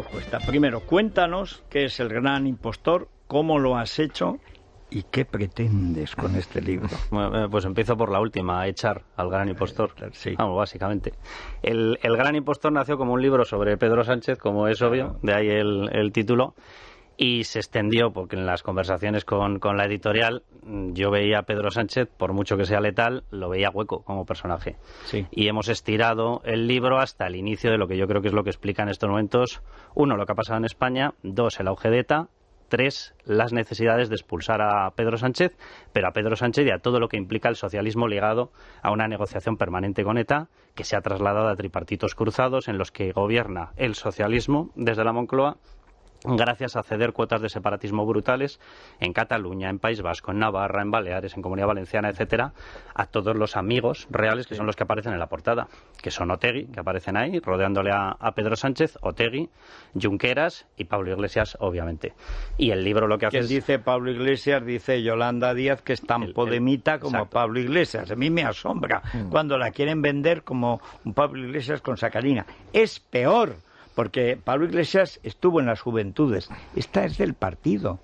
Cuesta. Primero, cuéntanos qué es El Gran Impostor, cómo lo has hecho y qué pretendes con este libro. Bueno, pues empiezo por la última, echar al Gran Impostor. Sí. Vamos, básicamente. El Gran Impostor nació como un libro sobre Pedro Sánchez, como es obvio, de ahí el título. Y se extendió, porque en las conversaciones con la editorial yo veía a Pedro Sánchez, por mucho que sea letal, lo veía hueco como personaje. Sí. Y hemos estirado el libro hasta el inicio de lo que yo creo que es lo que explica en estos momentos, 1, lo que ha pasado en España, 2, el auge de ETA, 3, las necesidades de expulsar a Pedro Sánchez, pero a Pedro Sánchez y a todo lo que implica el socialismo ligado a una negociación permanente con ETA, que se ha trasladado a tripartitos cruzados en los que gobierna el socialismo desde la Moncloa, gracias a ceder cuotas de separatismo brutales en Cataluña, en País Vasco, en Navarra, en Baleares, en Comunidad Valenciana, etcétera, a todos los amigos reales que son los que aparecen en la portada, que son Otegi, que aparecen ahí, rodeándole a Pedro Sánchez, Otegi, Junqueras y Pablo Iglesias, obviamente. Y el libro lo que hace es... dice Pablo Iglesias, dice Yolanda Díaz, que es tan podemita como exacto. Pablo Iglesias. A mí me asombra cuando la quieren vender como un Pablo Iglesias con sacarina. Es peor. Porque Pablo Iglesias estuvo en las juventudes. Esta es del partido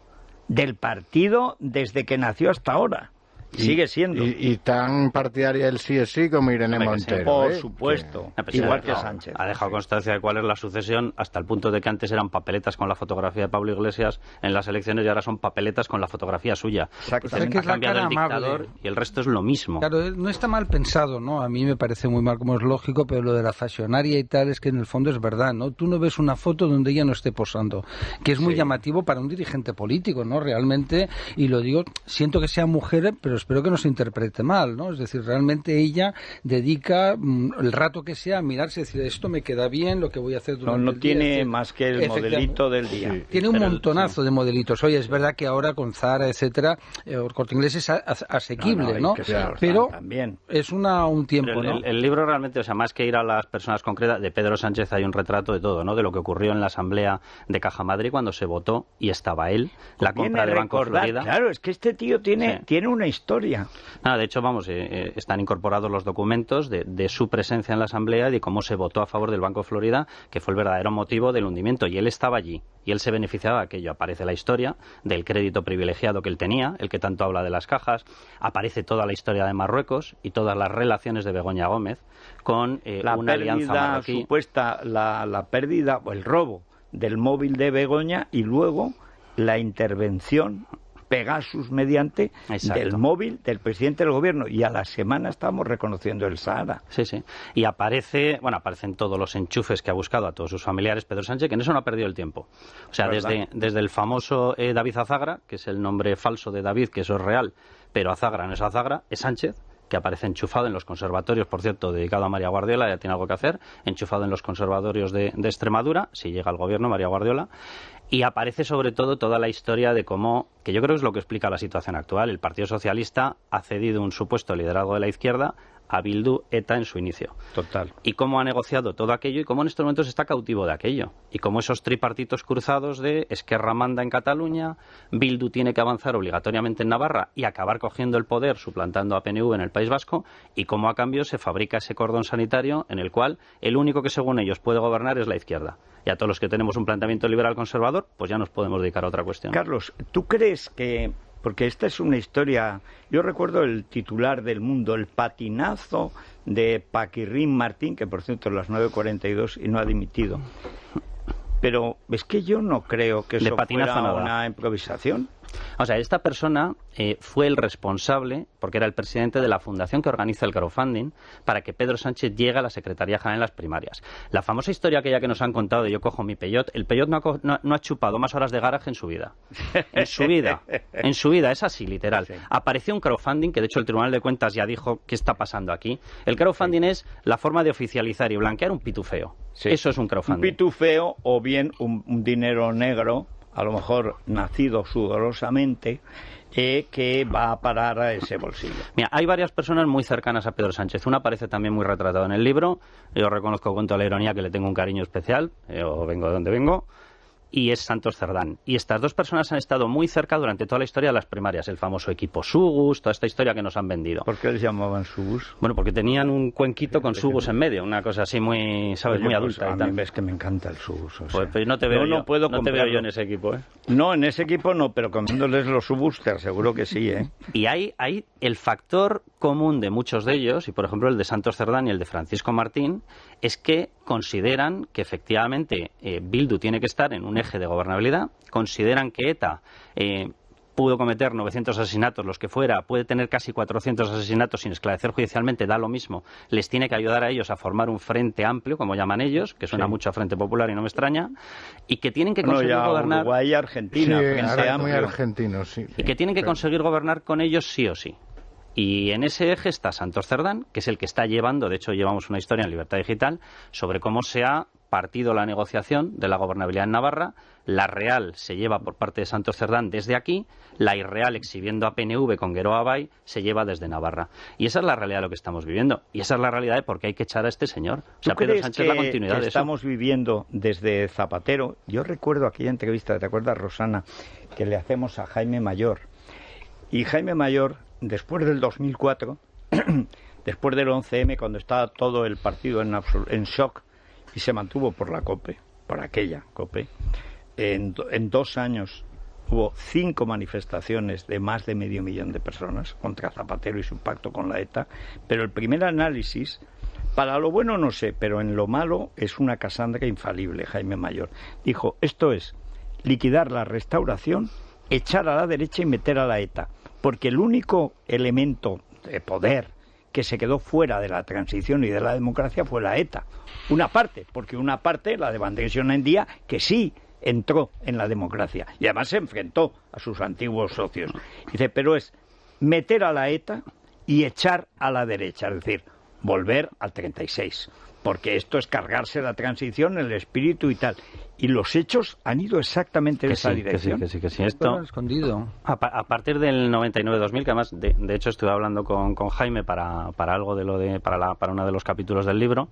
desde que nació hasta ahora. Sigue siendo. Y tan partidaria del sí es sí como Irene Montero. Por supuesto. Igual que Sánchez. Ha dejado constancia de cuál es la sucesión, hasta el punto de que antes eran papeletas con la fotografía de Pablo Iglesias en las elecciones y ahora son papeletas con la fotografía suya. Exactamente. Ha cambiado el dictador y el resto es lo mismo. Claro, no está mal pensado, ¿no? A mí me parece muy mal, como es lógico, pero lo de la Fassionaria y tal es que en el fondo es verdad, ¿no? Tú no ves una foto donde ella no esté posando, que es muy llamativo para un dirigente político, ¿no? Realmente, y lo digo, siento que sea mujer, pero espero que no se interprete mal, ¿no? Es decir, realmente ella dedica el rato que sea a mirarse y decir, esto me queda bien, lo que voy a hacer durante el día. No tiene más que el modelito del día. Sí. Tiene un montonazo de modelitos. Oye, es verdad que ahora con Zara, etcétera, el Corte Inglés es asequible, ¿no? Pero también es un tiempo, pero ¿no? El libro realmente, o sea, más que ir a las personas concretas, de Pedro Sánchez hay un retrato de todo, ¿no? De lo que ocurrió en la asamblea de Caja Madrid cuando se votó y estaba él, la compra de Banco Florida. Claro, es que este tío tiene una historia. De hecho, vamos, están incorporados los documentos de su presencia en la Asamblea y de cómo se votó a favor del Banco Florida, que fue el verdadero motivo del hundimiento. Y él estaba allí, y él se beneficiaba de aquello. Aparece la historia del crédito privilegiado que él tenía, el que tanto habla de las cajas. Aparece toda la historia de Marruecos y todas las relaciones de Begoña Gómez con una alianza marroquí. La pérdida o el robo del móvil de Begoña y luego la intervención Pegasus mediante del móvil del presidente del gobierno, y a la semana estamos reconociendo el Sahara. Sí. Y aparecen todos los enchufes que ha buscado a todos sus familiares Pedro Sánchez, que en eso no ha perdido el tiempo. O sea, desde el famoso David Azagra, que es el nombre falso de David, que eso es real, pero Azagra no es Azagra, es Sánchez, que aparece enchufado en los conservatorios, por cierto, dedicado a María Guardiola, ya tiene algo que hacer, enchufado en los conservatorios de Extremadura, si llega al gobierno María Guardiola, y aparece sobre todo toda la historia de cómo, que yo creo que es lo que explica la situación actual, el Partido Socialista ha cedido un supuesto liderazgo de la izquierda a Bildu, ETA en su inicio. Total. Y cómo ha negociado todo aquello y cómo en estos momentos está cautivo de aquello. Y cómo esos tripartitos cruzados de Esquerra manda en Cataluña, Bildu tiene que avanzar obligatoriamente en Navarra y acabar cogiendo el poder, suplantando a PNV en el País Vasco, y cómo a cambio se fabrica ese cordón sanitario en el cual el único que según ellos puede gobernar es la izquierda. Y a todos los que tenemos un planteamiento liberal conservador, pues ya nos podemos dedicar a otra cuestión. Carlos, ¿tú crees que...? Porque esta es una historia... Yo recuerdo el titular del Mundo, el patinazo de Paquirrín Martín, que por cierto es las 9:42 y no ha dimitido. Pero es que yo no creo que eso fuera una improvisación. O sea, esta persona fue el responsable, porque era el presidente de la fundación que organiza el crowdfunding, para que Pedro Sánchez llegue a la Secretaría General en las primarias. La famosa historia aquella que nos han contado de yo cojo mi Peugeot, el Peugeot no ha chupado más horas de garaje en su vida. En su vida, es así, literal. Sí. Apareció un crowdfunding, que de hecho el Tribunal de Cuentas ya dijo qué está pasando aquí. El crowdfunding es la forma de oficializar y blanquear un pitufeo. Sí. Eso es un crowdfunding. Un pitufeo o bien un dinero negro, a lo mejor nacido sudorosamente, que va a parar a ese bolsillo. Mira, hay varias personas muy cercanas a Pedro Sánchez. Una aparece también muy retratada en el libro. Yo reconozco con toda la ironía que le tengo un cariño especial. Yo vengo de donde vengo. y es Santos Cerdán. Y estas dos personas han estado muy cerca durante toda la historia de las primarias, el famoso equipo Sugus, toda esta historia que nos han vendido. ¿Por qué les llamaban Sugus? Bueno, porque tenían un cuenquito con Sugus en medio, una cosa así muy, ¿sabes?, muy adulta. Pues y tal. a mí ves que me encanta el Sugus. O sea, pues no te veo, no te veo yo en ese equipo, ¿eh? No, en ese equipo no, pero comiéndoles los Sugus te aseguro que sí, ¿eh? Y hay el factor común de muchos de ellos, y por ejemplo el de Santos Cerdán y el de Francisco Martín, es que consideran que efectivamente Bildu tiene que estar en un eje de gobernabilidad, consideran que ETA pudo cometer 900 asesinatos, los que fuera, puede tener casi 400 asesinatos sin esclarecer judicialmente, da lo mismo, les tiene que ayudar a ellos a formar un frente amplio, como llaman ellos, que suena mucho a Frente Popular y no me extraña, y que tienen que conseguir gobernar... Uruguay y Argentina, Frente muy argentino, sí. Y que tienen que conseguir gobernar con ellos sí o sí. Y en ese eje está Santos Cerdán, que es el que está llevando, de hecho llevamos una historia en Libertad Digital, sobre cómo se ha partido la negociación de la gobernabilidad en Navarra. La real se lleva por parte de Santos Cerdán desde aquí, la irreal, exhibiendo a PNV con Gueroa Abay, se lleva desde Navarra. Y esa es la realidad de lo que estamos viviendo. Y esa es la realidad de por qué hay que echar a este señor. O sea, Pedro Sánchez es la continuidad de eso. Estamos viviendo desde Zapatero. Yo recuerdo aquella entrevista, ¿te acuerdas, Rosana?, que le hacemos a Jaime Mayor. Y Jaime Mayor, después del 2004, después del 11M, cuando estaba todo el partido en shock y se mantuvo por la COPE, por aquella COPE, en 2 años hubo 5 manifestaciones de más de 500.000 de personas contra Zapatero y su pacto con la ETA, pero el primer análisis, para lo bueno no sé, pero en lo malo es una Casandra infalible, Jaime Mayor. Dijo, esto es liquidar la Restauración, echar a la derecha y meter a la ETA, porque el único elemento de poder que se quedó fuera de la transición y de la democracia fue la ETA. Una parte, porque una parte, la de Bandeiras y Onandia, que sí entró en la democracia y además se enfrentó a sus antiguos socios. Dice, pero es meter a la ETA y echar a la derecha, es decir, volver al 36, porque esto es cargarse la transición, el espíritu y tal. Y los hechos han ido exactamente en esa dirección. Que sí. Esto escondido. A partir del 99-2000, que además, de hecho, estuve hablando con Jaime para algo de para uno de los capítulos del libro,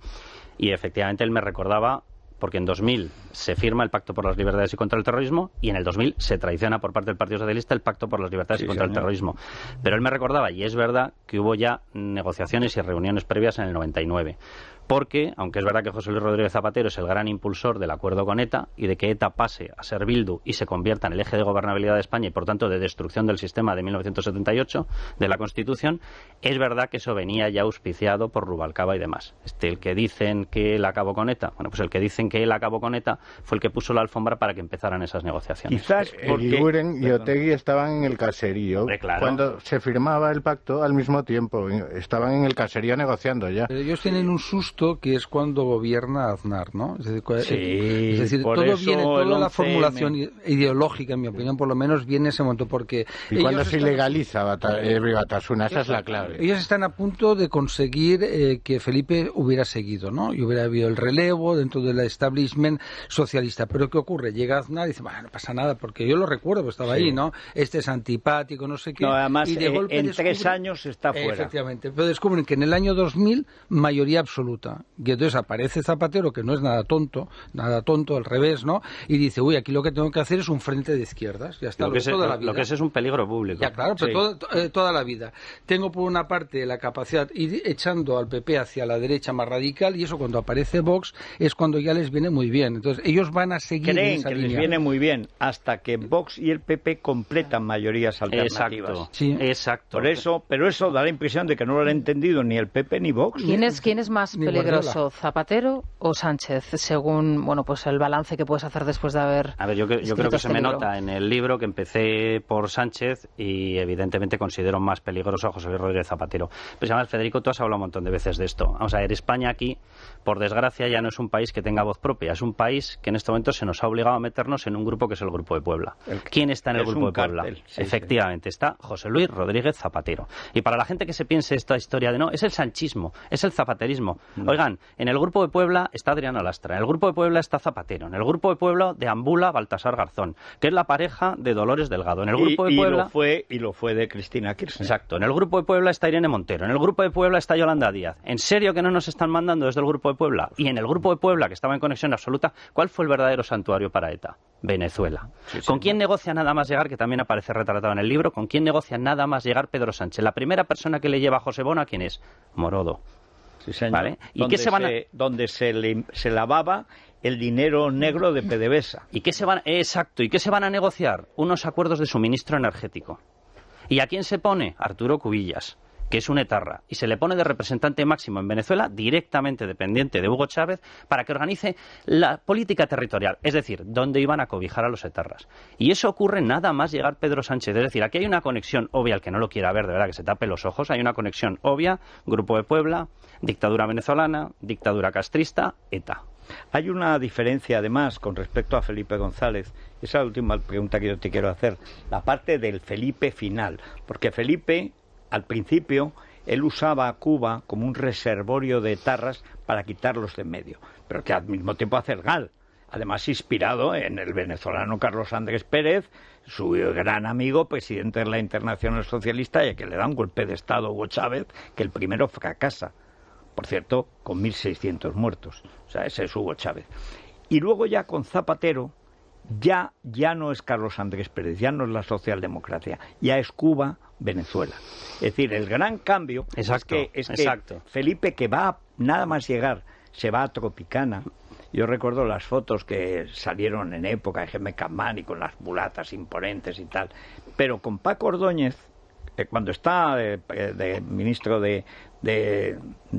y efectivamente él me recordaba, porque en 2000 se firma el Pacto por las Libertades y contra el Terrorismo, y en el 2000 se traiciona por parte del Partido Socialista el Pacto por las Libertades y contra el Terrorismo. Pero él me recordaba, y es verdad, que hubo ya negociaciones y reuniones previas en el 99. Porque, aunque es verdad que José Luis Rodríguez Zapatero es el gran impulsor del acuerdo con ETA y de que ETA pase a ser Bildu y se convierta en el eje de gobernabilidad de España y, por tanto, de destrucción del sistema de 1978, de la Constitución, es verdad que eso venía ya auspiciado por Rubalcaba y demás. El que dicen que él acabó con ETA, bueno, pues el que dicen que él acabó con ETA fue el que puso la alfombra para que empezaran esas negociaciones. Quizás porque Iguren y Otegi estaban en el caserío. Claro. Cuando se firmaba el pacto al mismo tiempo. Estaban en el caserío negociando ya. Pero ellos tienen un susto que es cuando gobierna Aznar, ¿no? Es decir, por todo eso viene, toda la 11M. formulación ideológica, en mi opinión, por lo menos viene en ese momento, porque Y cuando se ilegaliza Batasuna, esa es la clave. Ellos están a punto de conseguir que Felipe hubiera seguido, ¿no? Y hubiera habido el relevo dentro del establishment socialista. Pero ¿qué ocurre? Llega Aznar y dice, bueno, no pasa nada, porque yo lo recuerdo, pues estaba ahí, ¿no? Este es antipático, no sé qué. No, además, y de golpe en 3 años está fuera. Efectivamente. Pero descubren que en el año 2000, mayoría absoluta. Y entonces aparece Zapatero, que no es nada tonto, al revés, ¿no? Y dice, uy, aquí lo que tengo que hacer es un frente de izquierdas. Ya está, toda la vida. Lo que es un peligro público. Ya, claro, pero toda la vida. Tengo por una parte la capacidad, ir echando al PP hacia la derecha más radical, y eso cuando aparece Vox es cuando ya les viene muy bien. Entonces ellos van a seguir Creen en esa que línea. les viene muy bien hasta que Vox y el PP completan mayorías alternativas. Exacto, sí. Exacto. Pero eso da la impresión de que no lo han entendido ni el PP ni Vox. ¿Quién es más Ni peligroso, Zapatero o Sánchez, según pues el balance que puedes hacer después de haber yo creo que se me libro? nota en el libro que empecé por Sánchez y evidentemente considero más peligroso a José Luis Rodríguez Zapatero. Pues además, Federico, tú has hablado un montón de veces de esto. Vamos a ver, España aquí, por desgracia, ya no es un país que tenga voz propia, es un país que en este momento se nos ha obligado a meternos en un grupo que es el Grupo de Puebla. ¿Quién está en el Grupo de Puebla? Efectivamente, está José Luis Rodríguez Zapatero. Y para la gente que se piense esta historia de no, es el sanchismo, es el zapaterismo. Oigan, en el Grupo de Puebla está Adriana Lastra, en el Grupo de Puebla está Zapatero, en el Grupo de Puebla deambula Baltasar Garzón, que es la pareja de Dolores Delgado. En el Grupo de Puebla... Y lo fue de Cristina Kirchner. Exacto. En el Grupo de Puebla está Irene Montero, en el Grupo de Puebla está Yolanda Díaz. ¿En serio que no nos están mandando desde el Grupo de Puebla? Y en el Grupo de Puebla, que estaba en conexión absoluta, ¿cuál fue el verdadero santuario para ETA? Venezuela. Sí, ¿Con quién negocia nada más llegar, que también aparece retratado en el libro, con quién negocia nada más llegar Pedro Sánchez? La primera persona que le lleva a José Bono, ¿quién es? Morodo. Sí, señor. ¿Vale? ¿Y donde se lavaba el dinero negro de PDVSA. ¿Y qué se van? Exacto. ¿Y qué se van a negociar? Unos acuerdos de suministro energético. ¿Y a quién se pone? Arturo Cubillas, que es un etarra, y se le pone de representante máximo en Venezuela, directamente dependiente de Hugo Chávez, para que organice la política territorial, es decir, dónde iban a cobijar a los etarras. Y eso ocurre nada más llegar Pedro Sánchez. Es decir, aquí hay una conexión obvia, al que no lo quiera ver, de verdad, que se tape los ojos, hay una conexión obvia, Grupo de Puebla, dictadura venezolana, dictadura castrista, ETA. Hay una diferencia, además, con respecto a Felipe González. Esa es la última pregunta que yo te quiero hacer. La parte del Felipe final. Porque Felipe, al principio, él usaba a Cuba como un reservorio de etarras para quitarlos de en medio. Pero que al mismo tiempo hace el GAL. Además, inspirado en el venezolano Carlos Andrés Pérez, su gran amigo, presidente de la Internacional Socialista, y a que le da un golpe de Estado a Hugo Chávez, que el primero fracasa. Por cierto, con 1.600 muertos. O sea, ese es Hugo Chávez. Y luego ya con Zapatero, ya no es Carlos Andrés Pérez, ya no es la socialdemocracia, ya es Cuba, Venezuela. Es decir, el gran cambio es que Felipe, que va nada más llegar, se va a Tropicana. Yo recuerdo las fotos que salieron en época de Jaime Capmany con las mulatas imponentes y tal. Pero con Paco Ordóñez, cuando está de ministro de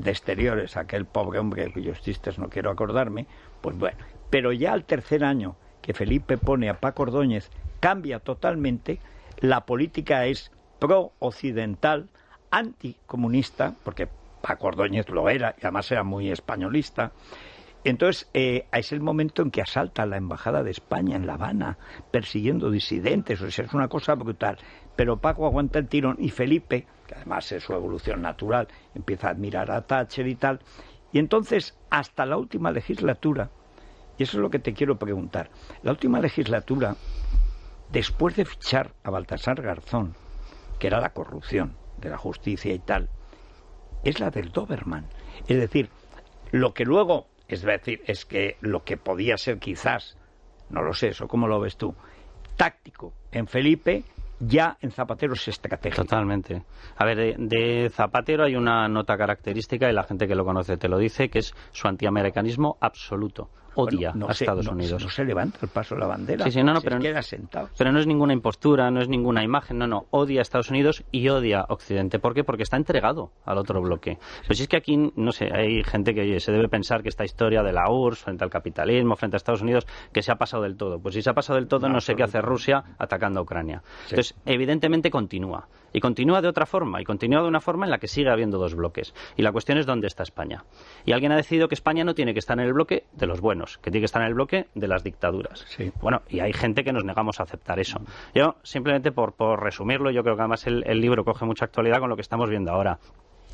Exteriores, aquel pobre hombre cuyos chistes no quiero acordarme, pues bueno, pero ya al tercer año que Felipe pone a Paco Ordóñez, cambia totalmente, la política es pro-occidental, anticomunista, porque Paco Ordóñez lo era, y además era muy españolista. Entonces, es el momento en que asalta la Embajada de España en La Habana, persiguiendo disidentes. O sea, es una cosa brutal. Pero Paco aguanta el tirón y Felipe, que además es su evolución natural, empieza a admirar a Thatcher y tal. Y entonces, hasta la última legislatura, y eso es lo que te quiero preguntar, la última legislatura, después de fichar a Baltasar Garzón, que era la corrupción de la justicia y tal, es la del Doberman. Es decir, lo que luego... Es decir, es que lo que podía ser quizás, no lo sé, eso cómo lo ves tú, táctico en Felipe, ya en Zapatero es estratégico. Totalmente. A ver, de Zapatero hay una nota característica, y la gente que lo conoce te lo dice, que es su antiamericanismo absoluto. Odia a Estados Unidos. No se levanta el paso de la bandera. Sí, pero queda sentado. Pero no es ninguna impostura, no es ninguna imagen, no. Odia a Estados Unidos y odia a Occidente. ¿Por qué? Porque está entregado al otro bloque. Pues es que aquí, no sé, hay gente que se debe pensar que esta historia de la URSS frente al capitalismo, frente a Estados Unidos, que se ha pasado del todo. Pues si se ha pasado del todo, no sé qué hace Rusia atacando a Ucrania. Sí. Entonces, evidentemente continúa. Y continúa de otra forma, y continúa de una forma en la que sigue habiendo dos bloques. Y la cuestión es dónde está España. Y alguien ha decidido que España no tiene que estar en el bloque de los buenos, que tiene que estar en el bloque de las dictaduras. Sí. Bueno, y hay gente que nos negamos a aceptar eso. Yo, simplemente por resumirlo, yo creo que además el libro coge mucha actualidad con lo que estamos viendo ahora.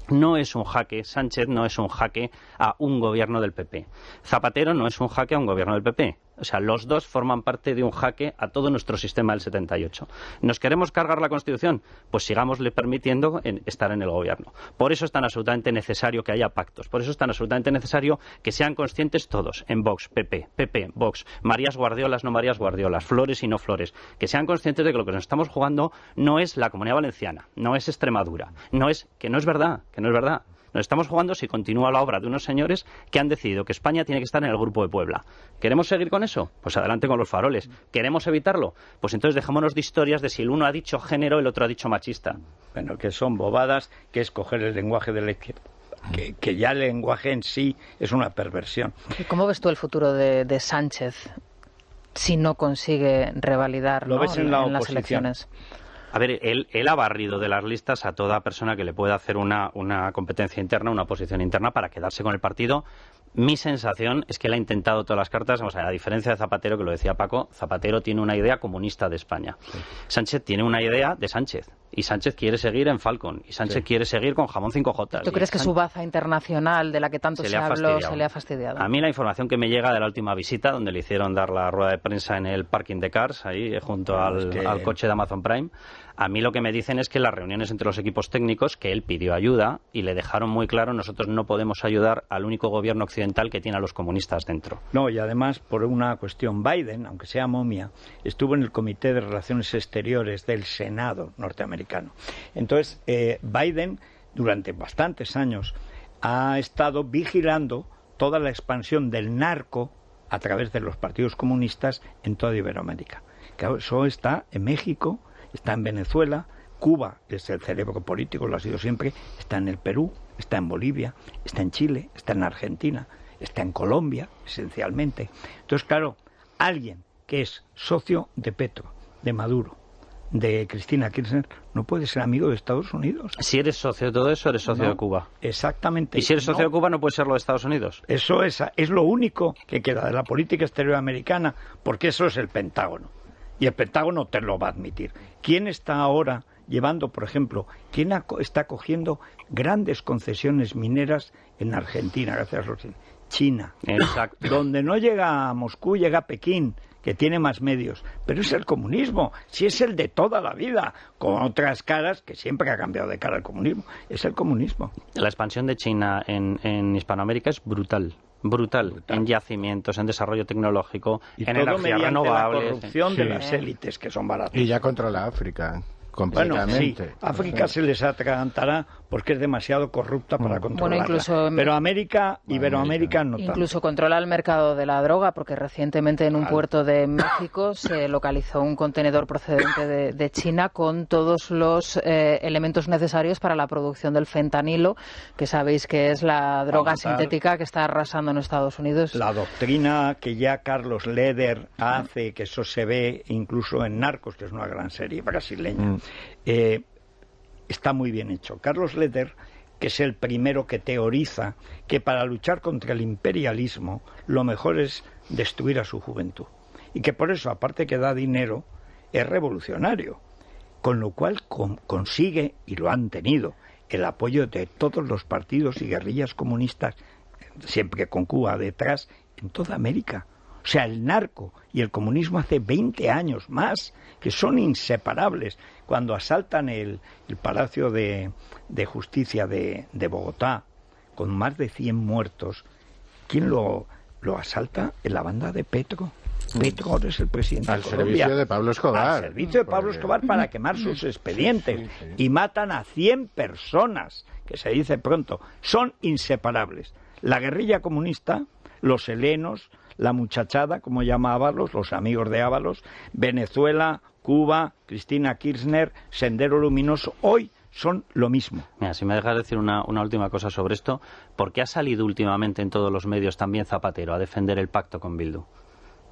No es un jaque, Sánchez no es un jaque a un gobierno del PP. Zapatero no es un jaque a un gobierno del PP. O sea, los dos forman parte de un jaque a todo nuestro sistema del 78. ¿Nos queremos cargar la Constitución? Pues sigámosle permitiendo estar en el gobierno. Por eso es tan absolutamente necesario que haya pactos. Por eso es tan absolutamente necesario que sean conscientes todos, en Vox, PP, Vox, Marías Guardiolas, no Marías Guardiolas, Flores y no Flores, que sean conscientes de que lo que nos estamos jugando no es la Comunidad Valenciana, no es Extremadura, no es verdad. Nos estamos jugando si continúa la obra de unos señores que han decidido que España tiene que estar en el Grupo de Puebla. ¿Queremos seguir con eso? Pues adelante con los faroles. ¿Queremos evitarlo? Pues entonces dejémonos de historias de si el uno ha dicho género, el otro ha dicho machista. Bueno, que son bobadas, que es coger el lenguaje de la izquierda. Que ya el lenguaje en sí es una perversión. ¿Y cómo ves tú el futuro de Sánchez si no consigue revalidar, ¿lo ves en las elecciones? A ver, él ha barrido de las listas a toda persona que le pueda hacer una competencia interna, una oposición interna para quedarse con el partido. Mi sensación es que él ha intentado todas las cartas. O sea, a diferencia de Zapatero, que lo decía Paco, Zapatero tiene una idea comunista de España. Sí. Sánchez tiene una idea de Sánchez. Y Sánchez quiere seguir en Falcon. Y Sánchez quiere seguir con jamón 5J. ¿Tú crees que su baza internacional, de la que tanto se habló, se le ha fastidiado? A mí la información que me llega de la última visita, donde le hicieron dar la rueda de prensa en el parking de Cars, ahí junto al coche de Amazon Prime, a mí lo que me dicen es que las reuniones entre los equipos técnicos, que él pidió ayuda y le dejaron muy claro, nosotros no podemos ayudar al único gobierno occidental que tiene a los comunistas dentro. No, y además, por una cuestión, Biden, aunque sea momia, estuvo en el Comité de Relaciones Exteriores del Senado norteamericano. Entonces, Biden, durante bastantes años, ha estado vigilando toda la expansión del narco a través de los partidos comunistas en toda Iberoamérica. Claro, eso está en México, está en Venezuela, Cuba es el cerebro político, lo ha sido siempre, está en el Perú, está en Bolivia, está en Chile, está en Argentina, está en Colombia, esencialmente. Entonces, claro, alguien que es socio de Petro, de Maduro, de Cristina Kirchner, no puede ser amigo de Estados Unidos. Si eres socio de todo eso, eres socio de Cuba. Exactamente. Y si eres socio de Cuba, no puedes serlo de Estados Unidos. Eso es lo único que queda de la política exterior americana, porque eso es el Pentágono. Y el Pentágono te lo va a admitir. ¿Quién está ahora llevando, por ejemplo, quién está cogiendo grandes concesiones mineras en Argentina, gracias a los chinos? China. Exacto. Donde no llega a Moscú, llega a Pekín, que tiene más medios. Pero es el comunismo, si es el de toda la vida, con otras caras, que siempre ha cambiado de cara el comunismo. Es el comunismo. La expansión de China en Hispanoamérica es brutal. Brutal, en yacimientos, en desarrollo tecnológico, y en todo energías renovables. La corrupción de las élites, que son baratas. Y ya controla África. Completamente. Bueno, sí, África se les atragantará porque es demasiado corrupta para controlarla. Incluso, pero América, Iberoamérica no tanto. Incluso controla el mercado de la droga, porque recientemente en un puerto de México se localizó un contenedor procedente de China con todos los elementos necesarios para la producción del fentanilo, que sabéis que es la droga sintética que está arrasando en Estados Unidos. La doctrina que ya Carlos Leder hace, que eso se ve incluso en Narcos, que es una gran serie brasileña. Está muy bien hecho. Carlos Leder, que es el primero que teoriza que para luchar contra el imperialismo lo mejor es destruir a su juventud. Y que por eso, aparte que da dinero, es revolucionario. Con lo cual consigue, y lo han tenido, el apoyo de todos los partidos y guerrillas comunistas, siempre con Cuba detrás, en toda América. O sea, el narco y el comunismo hace 20 años más, que son inseparables. Cuando asaltan el Palacio de Justicia de Bogotá, con más de 100 muertos, ¿quién lo asalta? En la banda de Petro. Petro ahora es el presidente de Colombia. Al servicio de Pablo Escobar. Al servicio de Pablo Escobar para quemar sus expedientes. Y matan a 100 personas, que se dice pronto. Son inseparables. La guerrilla comunista, los helenos, la muchachada, como llama Ábalos, los amigos de Ábalos, Venezuela, Cuba, Cristina Kirchner, Sendero Luminoso, hoy son lo mismo. Mira, si me dejas decir una última cosa sobre esto, ¿por qué ha salido últimamente en todos los medios también Zapatero a defender el pacto con Bildu?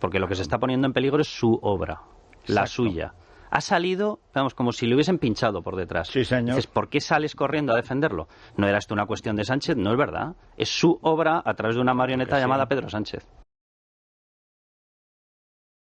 Porque lo que se está poniendo en peligro es su obra, la suya. Ha salido, vamos, como si le hubiesen pinchado por detrás. Sí, señor. Dices, ¿por qué sales corriendo a defenderlo? No era esto una cuestión de Sánchez, no es verdad. Es su obra a través de una marioneta llamada Pedro Sánchez.